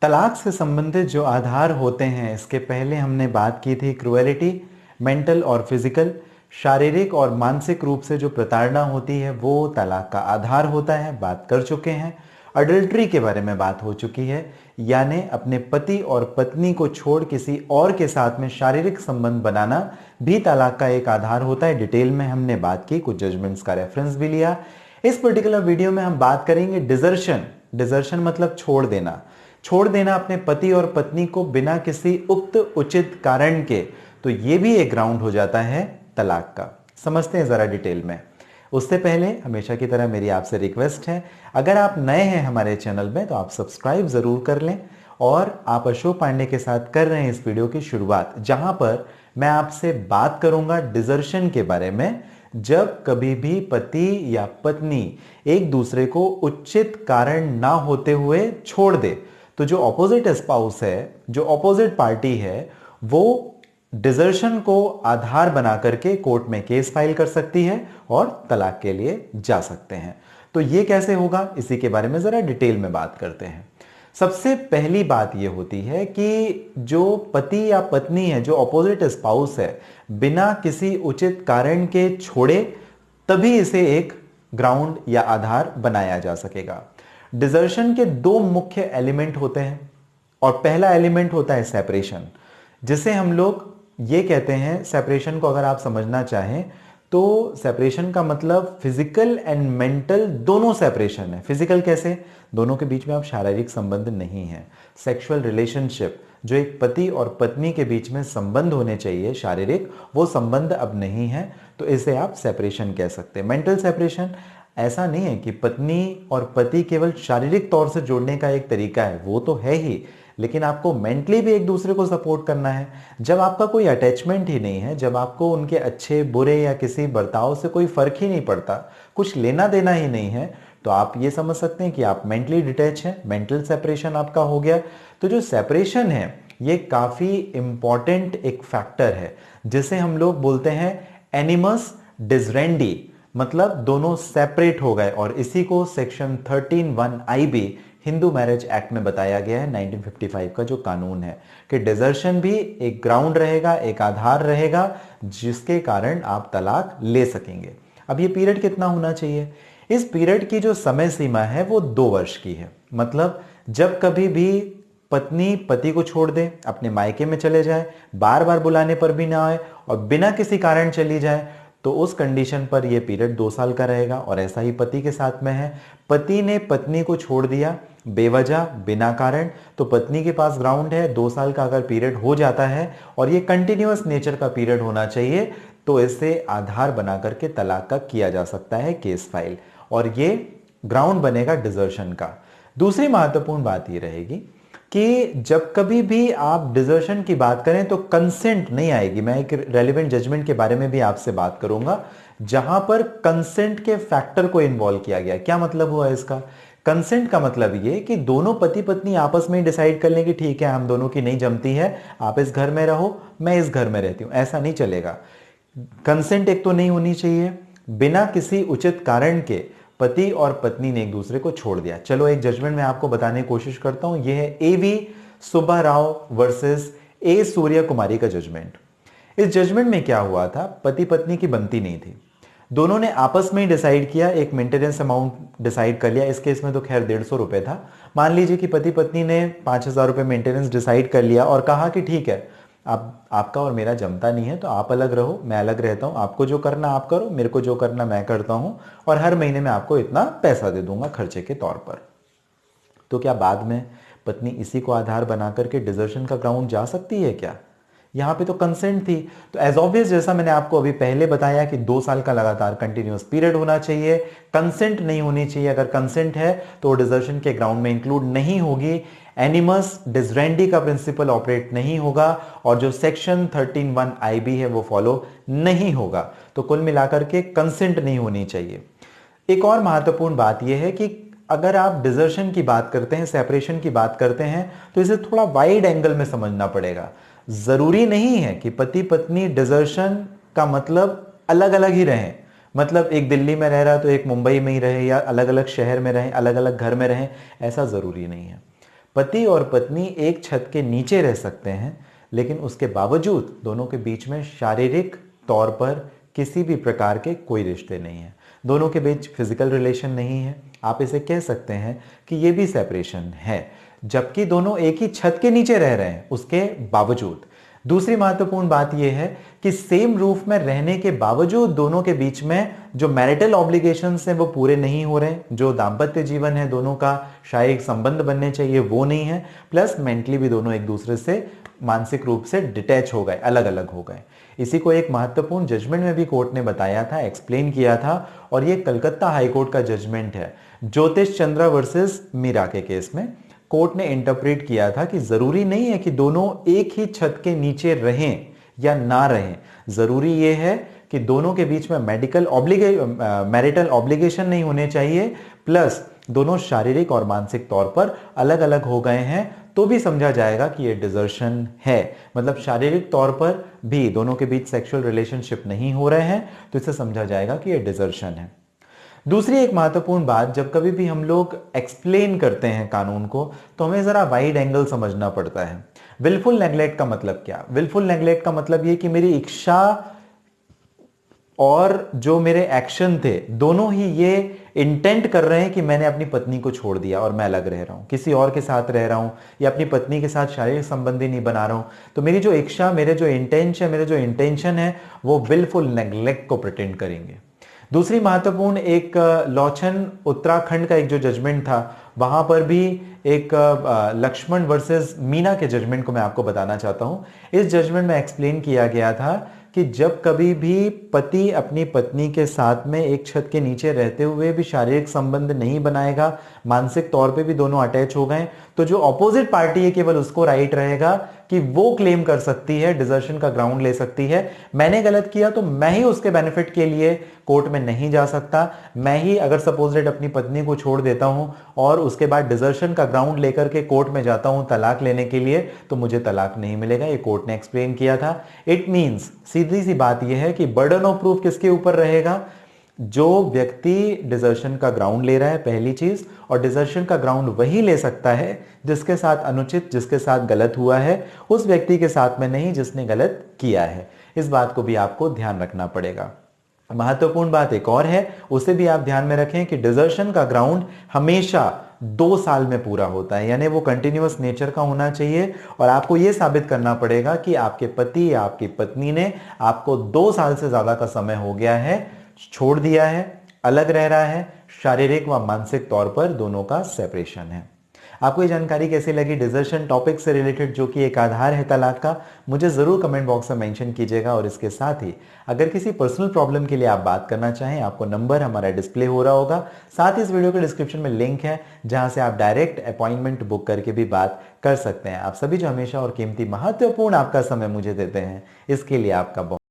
तलाक से संबंधित जो आधार होते हैं, इसके पहले हमने बात की थी क्रुएलिटी, मेंटल और फिजिकल, शारीरिक और मानसिक रूप से जो प्रताड़ना होती है वो तलाक का आधार होता है, बात कर चुके हैं। अडल्ट्री के बारे में बात हो चुकी है, यानी अपने पति और पत्नी को छोड़ किसी और के साथ में शारीरिक संबंध बनाना भी तलाक का एक आधार होता है। डिटेल में हमने बात की, कुछ जजमेंट्स का रेफरेंस भी लिया। इस पर्टिकुलर वीडियो में हम बात करेंगे डिजर्शन। डिजर्शन मतलब छोड़ देना, छोड़ देना अपने पति और पत्नी को बिना किसी उक्त उचित कारण के, तो ये भी एक ग्राउंड हो जाता है तलाक का। समझते हैं जरा डिटेल में। उससे पहले हमेशा की तरह मेरी आपसे रिक्वेस्ट है, अगर आप नए हैं हमारे चैनल में तो आप सब्सक्राइब जरूर कर लें। और आप अशोक पांडे के साथ कर रहे हैं इस वीडियो की शुरुआत, जहां पर मैं आपसे बात करूंगा डिजर्शन के बारे में। जब कभी भी पति या पत्नी एक दूसरे को उचित कारण ना होते हुए छोड़ दे, तो जो ऑपोजिट स्पाउस है, जो ऑपोजिट पार्टी है, वो डिजर्शन को आधार बना करके कोर्ट में केस फाइल कर सकती है और तलाक के लिए जा सकते हैं। तो ये कैसे होगा, इसी के बारे में जरा डिटेल में बात करते हैं। सबसे पहली बात यह होती है कि जो पति या पत्नी है, जो ऑपोजिट स्पाउस है, बिना किसी उचित कारण के छोड़े, तभी इसे एक ग्राउंड या आधार बनाया जा सकेगा। डिजर्शन के दो मुख्य एलिमेंट होते हैं, और पहला एलिमेंट होता है सेपरेशन, जिसे हम लोग ये कहते हैं, सेपरेशन को अगर आप समझना चाहें तो सेपरेशन का मतलब फिजिकल एंड मेंटल दोनों सेपरेशन है। फिजिकल कैसे? दोनों के बीच में अब शारीरिक संबंध नहीं है। सेक्सुअल रिलेशनशिप जो एक पति और पत्नी के बीच में संबंध होने चाहिए शारीरिक, वो संबंध अब नहीं है, तो इसे आप सेपरेशन कह सकते हैं। मेंटल सेपरेशन ऐसा नहीं है कि पत्नी और पति केवल शारीरिक तौर से जोड़ने का एक तरीका है, वो तो है ही, लेकिन आपको मेंटली भी एक दूसरे को सपोर्ट करना है। जब आपका कोई अटैचमेंट ही नहीं है, जब आपको उनके अच्छे बुरे या किसी बर्ताव से कोई फर्क ही नहीं पड़ता, कुछ लेना देना ही नहीं है, तो आप ये समझ सकते हैं कि आप मेंटली डिटैच हैं, मेंटल सेपरेशन आपका हो गया। तो जो सेपरेशन है ये काफी इंपॉर्टेंट एक फैक्टर है, जिसे हम लोग बोलते हैं एनिमस डिसरेंडी, मतलब दोनों सेपरेट हो गए। और इसी को section 13(1) IB Hindu marriage act में बताया गया है, 1955 का जो कानून है, कि डिजर्शन भी एक ग्राउंड रहेगा, एक आधार रहेगा, जिसके कारण आप तलाक ले सकेंगे। अब ये पीरियड कितना होना चाहिए? इस पीरियड की जो समय सीमा है वो 2 वर्ष की है। मतलब जब कभी भी पत्नी पति को छोड़ दे, अपने मायके में चले जाए, बार बार बुलाने पर भी ना आए और बिना किसी कारण चली जाए, तो उस कंडीशन पर यह पीरियड 2 साल का रहेगा। और ऐसा ही पति के साथ में है, पति ने पत्नी को छोड़ दिया बेवजह, बिना कारण, तो पत्नी के पास ग्राउंड है। 2 साल का अगर पीरियड हो जाता है और ये कंटिन्यूअस नेचर का पीरियड होना चाहिए, तो इसे आधार बना करके तलाक का किया जा सकता है केस फाइल, और ये ग्राउंड बनेगा डिजर्शन का। दूसरी महत्वपूर्ण बात ये रहेगी कि जब कभी भी आप डिजर्शन की बात करें तो कंसेंट नहीं आएगी। मैं एक रेलेवेंट जजमेंट के बारे में भी आपसे बात करूंगा, जहां पर कंसेंट के फैक्टर को इन्वॉल्व किया गया। क्या मतलब हुआ इसका? कंसेंट का मतलब ये कि दोनों पति पत्नी आपस में ही डिसाइड कर लें कि ठीक है, हम दोनों की नहीं जमती है, आप इस घर में रहो, मैं इस घर में रहती हूं। ऐसा नहीं चलेगा। कंसेंट एक तो नहीं होनी चाहिए, बिना किसी उचित कारण के पति और पत्नी ने एक दूसरे को छोड़ दिया। चलो एक जजमेंट मैं आपको बताने की कोशिश करता हूं। यह है AV सुब्बाराव वर्सेस A सूर्य कुमारी का जजमेंट। इस जजमेंट में क्या हुआ था, पति पत्नी की बनती नहीं थी, दोनों ने आपस में ही डिसाइड किया, एक मेंटेनेंस अमाउंट डिसाइड कर लिया। इस केस में तो खैर 150 रुपए था। मान लीजिए कि पति पत्नी ने 5000 रुपए मेंटेनेंस डिसाइड कर लिया और कहा कि ठीक है, अब आपका और मेरा जमता नहीं है, तो आप अलग रहो, मैं अलग रहता हूं, आपको जो करना आप करो, मेरे को जो करना मैं करता हूं, और हर महीने में आपको इतना पैसा दे दूंगा खर्चे के तौर पर। तो क्या बाद में पत्नी इसी को आधार बना करके डिजर्शन का ग्राउंड जा सकती है क्या? यहां पे तो कंसेंट थी। तो एज ऑब्वियस, जैसा मैंने आपको अभी पहले बताया कि 2 साल का लगातार कंटिन्यूअस पीरियड होना चाहिए, कंसेंट नहीं होनी चाहिए। अगर कंसेंट है तो डिजर्शन के ग्राउंड में इंक्लूड नहीं होगी। एनिमस डिसरेंडी का प्रिंसिपल ऑपरेट नहीं होगा, और जो सेक्शन 13(1) IB है वो फॉलो नहीं होगा। तो कुल मिलाकर के कंसेंट नहीं होनी चाहिए। एक और महत्वपूर्ण बात यह है कि अगर आप डिजर्शन की बात करते हैं, सेपरेशन की बात करते हैं, तो इसे थोड़ा वाइड एंगल में समझना पड़ेगा। जरूरी नहीं है कि पति पत्नी डिजर्शन का मतलब अलग अलग ही रहें। मतलब एक दिल्ली में रह रहा तो एक मुंबई में ही रहे, या अलग अलग शहर में रहें, अलग अलग घर में रहें, ऐसा जरूरी नहीं है। पति और पत्नी एक छत के नीचे रह सकते हैं, लेकिन उसके बावजूद दोनों के बीच में शारीरिक तौर पर किसी भी प्रकार के कोई रिश्ते नहीं है, दोनों के बीच फिजिकल रिलेशन नहीं है। आप इसे कह सकते हैं कि ये भी सेपरेशन है, जबकि दोनों एक ही छत के नीचे रह रहे हैं उसके बावजूद। दूसरी महत्वपूर्ण बात यह है कि सेम रूफ में रहने के बावजूद दोनों के बीच में जो मैरिटल ऑब्लिगेशंस हैं वो पूरे नहीं हो रहे, जो दाम्पत्य जीवन है दोनों का शारीरिक संबंध बनने चाहिए वो नहीं है, प्लस मेंटली भी दोनों एक दूसरे से मानसिक रूप से डिटैच हो गए, अलग अलग हो गए। इसी को एक महत्वपूर्ण जजमेंट में भी कोर्ट ने बताया था, एक्सप्लेन किया था, और ये कलकत्ता हाईकोर्ट का जजमेंट है। ज्योतिष चंद्रा वर्सेस मीरा के केस में कोर्ट ने इंटरप्रेट किया था कि जरूरी नहीं है कि दोनों एक ही छत के नीचे रहें या ना रहें, जरूरी यह है कि दोनों के बीच में मैरिटल ऑब्लिगेशन नहीं होने चाहिए, प्लस दोनों शारीरिक और मानसिक तौर पर अलग अलग हो गए हैं तो भी समझा जाएगा कि यह डिजर्शन है। मतलब शारीरिक तौर पर भी दोनों के बीच सेक्सुअल रिलेशनशिप नहीं हो रहे हैं तो इसे समझा जाएगा कि यह डिजर्शन है। दूसरी एक महत्वपूर्ण बात, जब कभी भी हम लोग एक्सप्लेन करते हैं कानून को तो हमें जरा वाइड एंगल समझना पड़ता है। विलफुल नेग्लेक्ट का मतलब क्या? विलफुल नेग्लेक्ट का मतलब यह कि मेरी इच्छा और जो मेरे एक्शन थे दोनों ही ये इंटेंट कर रहे हैं कि मैंने अपनी पत्नी को छोड़ दिया और मैं अलग रह रहा हूं, किसी और के साथ रह रहा हूं या अपनी पत्नी के साथ शारीरिक संबंध ही नहीं बना रहा हूं, तो मेरी जो इच्छा, मेरे जो इंटेंशन है वो विलफुल नेग्लेक्ट को प्रिटेंड करेंगे। दूसरी महत्वपूर्ण एक लॉचन उत्तराखंड का एक जो जजमेंट था, वहां पर भी एक लक्ष्मण वर्सेस मीना के जजमेंट को मैं आपको बताना चाहता हूं। इस जजमेंट में एक्सप्लेन किया गया था कि जब कभी भी पति अपनी पत्नी के साथ में एक छत के नीचे रहते हुए भी शारीरिक संबंध नहीं बनाएगा, मानसिक तौर पे भी दोनों अटैच हो गए, तो जो ऑपोजिट पार्टी है केवल उसको राइट रहेगा कि वो क्लेम कर सकती है, डिजर्शन का ग्राउंड ले सकती है। मैंने गलत किया तो मैं ही उसके बेनिफिट के लिए कोर्ट में नहीं जा सकता, मैं ही अगर सपोज अपनी पत्नी को छोड़ देता हूं और उसके बाद डिजर्शन का ग्राउंड लेकर के कोर्ट में जाता हूं तलाक लेने के लिए, तो मुझे तलाक नहीं मिलेगा। ये कोर्ट ने एक्सप्लेन किया था। इट मींस, सीधी सी बात यह है कि बर्डन ऑफ प्रूफ किसके ऊपर रहेगा? जो व्यक्ति डिजर्शन का ग्राउंड ले रहा है, पहली चीज, और डिजर्शन का ग्राउंड वही ले सकता है जिसके साथ अनुचित, जिसके साथ गलत हुआ है, उस व्यक्ति के साथ में नहीं जिसने गलत किया है। इस बात को भी आपको ध्यान रखना पड़ेगा। महत्वपूर्ण बात एक और है, उसे भी आप ध्यान में रखें कि डिजर्शन का ग्राउंड हमेशा 2 साल में पूरा होता है, यानी वो कंटिन्यूअस नेचर का होना चाहिए, और आपको यह साबित करना पड़ेगा कि आपके पति या आपकी पत्नी ने आपको 2 साल से ज्यादा का समय हो गया है, छोड़ दिया है, अलग रह रहा है, शारीरिक व मानसिक तौर पर दोनों का सेपरेशन है। आपको ये जानकारी कैसी लगी डिजर्शन टॉपिक से रिलेटेड, जो कि एक आधार है तलाक का? मुझे जरूर कमेंट बॉक्स में मेंशन कीजिएगा। और इसके साथ ही अगर किसी पर्सनल प्रॉब्लम के लिए आप बात करना चाहें, आपको नंबर हमारा डिस्प्ले हो रहा होगा, साथ ही इस वीडियो के डिस्क्रिप्शन में लिंक है जहां से आप डायरेक्ट अपॉइंटमेंट बुक करके भी बात कर सकते हैं। आप सभी जो हमेशा और कीमती महत्वपूर्ण आपका समय मुझे देते हैं, इसके लिए आपका बहुत